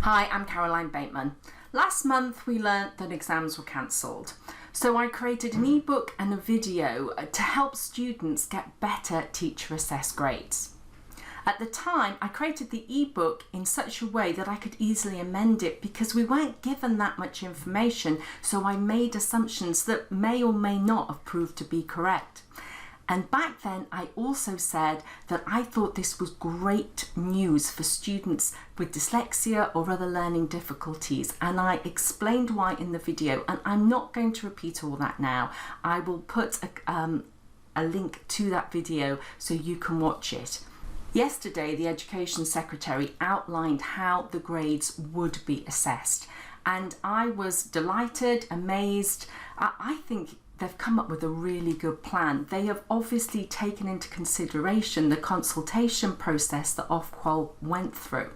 Hi, I'm Caroline Bateman. Last month we learnt that exams were cancelled. So I created an ebook and a video to help students get better teacher assessed grades. At the time, I created the ebook in such a way that I could easily amend it because we weren't given that much information, so I made assumptions that may or may not have proved to be correct. And back then, I also said that I thought this was great news for students with dyslexia or other learning difficulties. And I explained why in the video, and I'm not going to repeat all that now. I will put a link to that video so you can watch it. Yesterday, the Education Secretary outlined how the grades would be assessed. And I was delighted, amazed. I think they've come up with a really good plan. They have obviously taken into consideration the consultation process that Ofqual went through.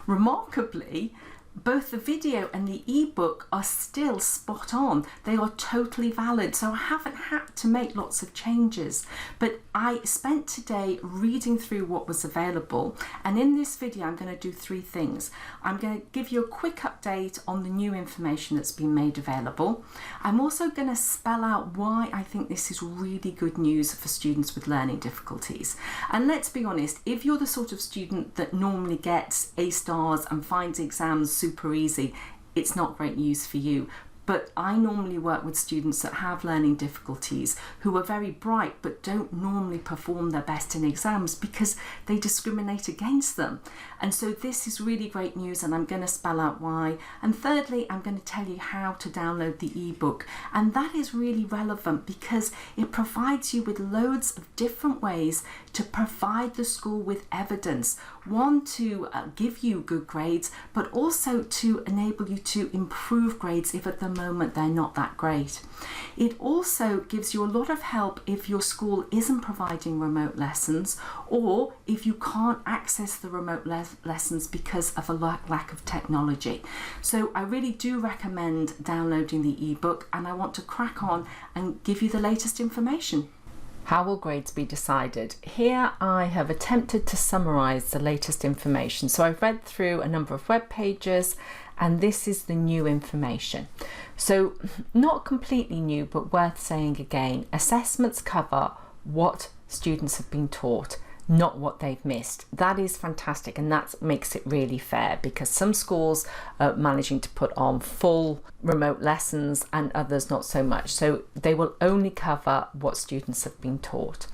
Remarkably, both the video and the ebook are still spot on. They are totally valid, so I haven't had to make lots of changes. But I spent today reading through what was available, and in this video I'm going to do three things. I'm going to give you a quick update on the new information that's been made available. I'm also going to spell out why I think this is really good news for students with learning difficulties. And let's be honest, if you're the sort of student that normally gets A stars and finds exams super easy, it's not great news for you. But I normally work with students that have learning difficulties who are very bright but don't normally perform their best in exams because they discriminate against them. And so this is really great news, and I'm going to spell out why. And thirdly, I'm going to tell you how to download the ebook. And that is really relevant because it provides you with loads of different ways to provide the school with evidence. One, to give you good grades, but also to enable you to improve grades if at the moment they're not that great. It also gives you a lot of help if your school isn't providing remote lessons, or if you can't access the remote lessons because of a lack of technology. So I really do recommend downloading the ebook, and I want to crack on and give you the latest information. How will grades be decided? Here I have attempted to summarise the latest information. So I've read through a number of web pages, and this is the new information. So not completely new, but worth saying again, assessments cover what students have been taught, not what they've missed. That is fantastic, and that makes it really fair because some schools are managing to put on full remote lessons and others not so much. So they will only cover what students have been taught.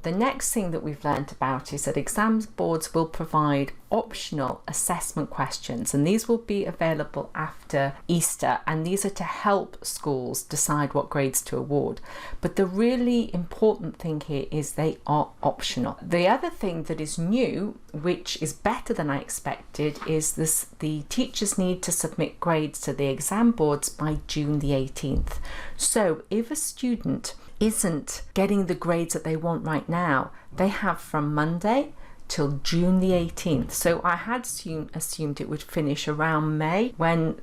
The next thing that we've learned about is that exams boards will provide optional assessment questions, and these will be available after Easter, and these are to help schools decide what grades to award. But the really important thing here is they are optional. The other thing that is new, which is better than I expected, is the teachers need to submit grades to the exam boards by June the 18th. So if a student isn't getting the grades that they want right now, they have from Monday till June the 18th. So I had assumed it would finish around May when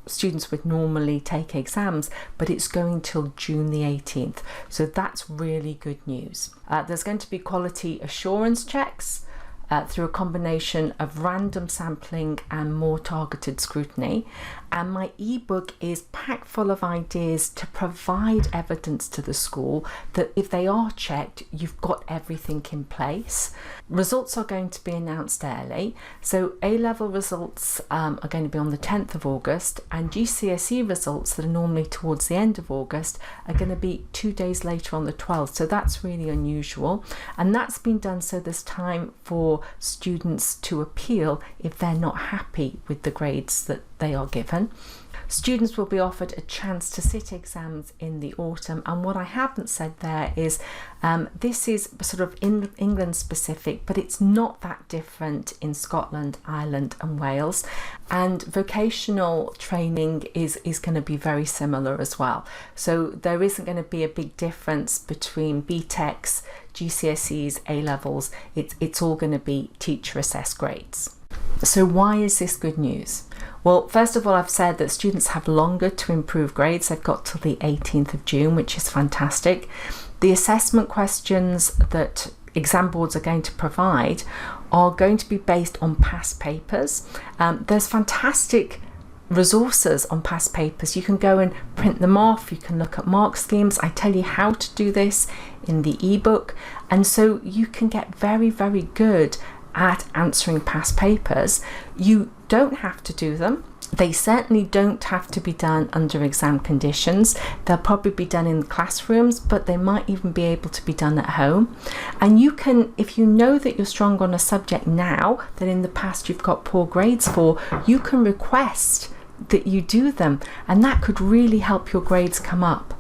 students would normally take exams, but it's going till June the 18th. So that's really good news. There's going to be quality assurance checks through a combination of random sampling and more targeted scrutiny. And my ebook is packed full of ideas to provide evidence to the school that if they are checked, you've got everything in place. Results are going to be announced early. So A-level results are going to be on the 10th of August, and GCSE results that are normally towards the end of August are going to be 2 days later on the 12th. So that's really unusual. And that's been done so there's time for students to appeal if they're not happy with the grades that they are given. Students will be offered a chance to sit exams in the autumn, and what I haven't said there is this is sort of England specific, but it's not that different in Scotland, Ireland and Wales, and vocational training is going to be very similar as well. So there isn't going to be a big difference between BTECs, GCSEs, A-levels. It's all going to be teacher assessed grades. So why is this good news? Well, first of all, I've said that students have longer to improve grades. They've got till the 18th of June, which is fantastic. The assessment questions that exam boards are going to provide are going to be based on past papers. There's fantastic resources on past papers. You can go and print them off, you can look at mark schemes. I tell you how to do this in the ebook, and so you can get very, very good at answering past papers. You don't have to do them. They certainly don't have to be done under exam conditions. They'll probably be done in classrooms, but they might even be able to be done at home. And you can, if you know that you're strong on a subject now that in the past you've got poor grades for, you can request that you do them, and that could really help your grades come up.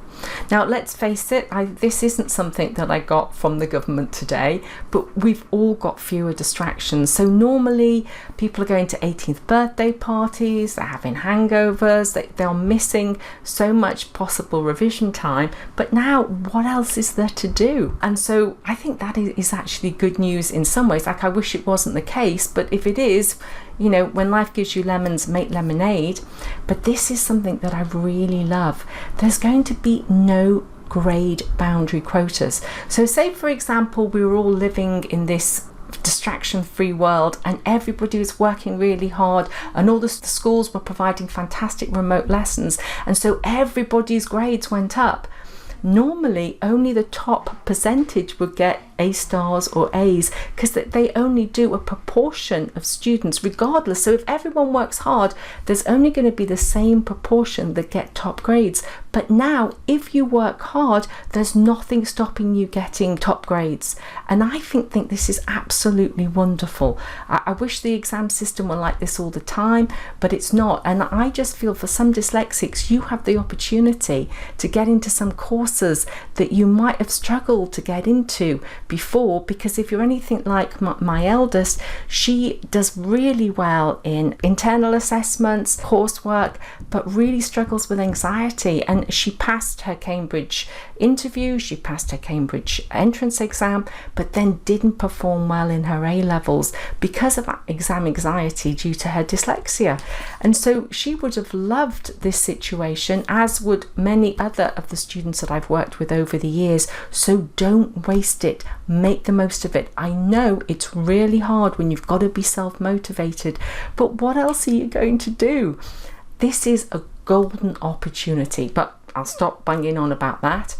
Now, let's face it, this isn't something that I got from the government today, but we've all got fewer distractions. So normally people are going to 18th birthday parties, they're having hangovers, they're missing so much possible revision time. But now, what else is there to do? And so I think that is actually good news in some ways. Like, I wish it wasn't the case, but if it is, you know, when life gives you lemons, make lemonade. But this is something that I really love. There's going to be no grade boundary quotas. So say, for example, we were all living in this distraction-free world and everybody was working really hard and all the schools were providing fantastic remote lessons, and so everybody's grades went up. Normally only the top percentage would get A stars or A's, because they only do a proportion of students regardless. So if everyone works hard, there's only going to be the same proportion that get top grades. But now if you work hard, there's nothing stopping you getting top grades. And I think this is absolutely wonderful. I wish the exam system were like this all the time, but it's not. And I just feel for some dyslexics, you have the opportunity to get into some courses that you might have struggled to get into before, because if you're anything like my eldest, she does really well in internal assessments, coursework, but really struggles with anxiety. And she passed her Cambridge interview, she passed her Cambridge entrance exam, but then didn't perform well in her A-levels because of exam anxiety due to her dyslexia. And so she would have loved this situation, as would many other of the students that I've worked with over the years. So don't waste it. Make the most of it. I know it's really hard when you've got to be self-motivated, but what else are you going to do? This is a golden opportunity, but I'll stop banging on about that.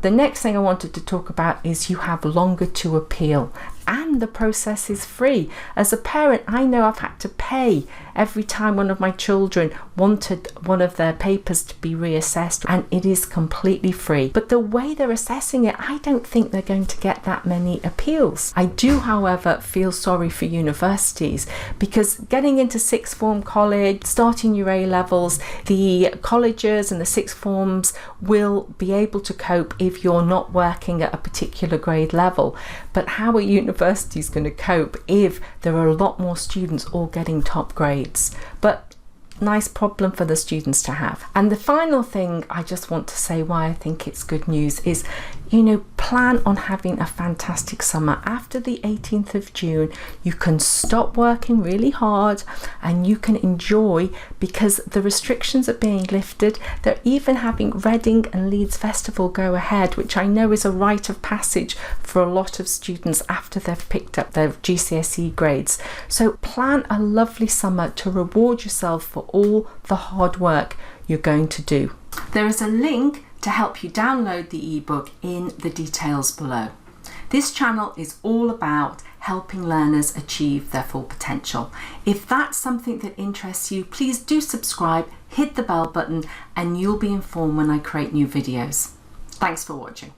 The next thing I wanted to talk about is you have longer to appeal, and the process is free. As a parent, I know I've had to pay every time one of my children wanted one of their papers to be reassessed, and it is completely free. But the way they're assessing it, I don't think they're going to get that many appeals. I do, however, feel sorry for universities, because getting into sixth form college, starting your A-levels, the colleges and the sixth forms will be able to cope if you're not working at a particular grade level. But how are universities going to cope if there are a lot more students all getting top grades? But nice problem for the students to have. And the final thing I just want to say why I think it's good news is, you know, plan on having a fantastic summer. After the 18th of June, you can stop working really hard and you can enjoy, because the restrictions are being lifted. They're even having Reading and Leeds Festival go ahead, which I know is a rite of passage for a lot of students after they've picked up their GCSE grades. So plan a lovely summer to reward yourself for all the hard work you're going to do. There is a link to help you download the ebook in the details below. This channel is all about helping learners achieve their full potential. If that's something that interests you, please do subscribe, hit the bell button, and you'll be informed when I create new videos. Thanks for watching.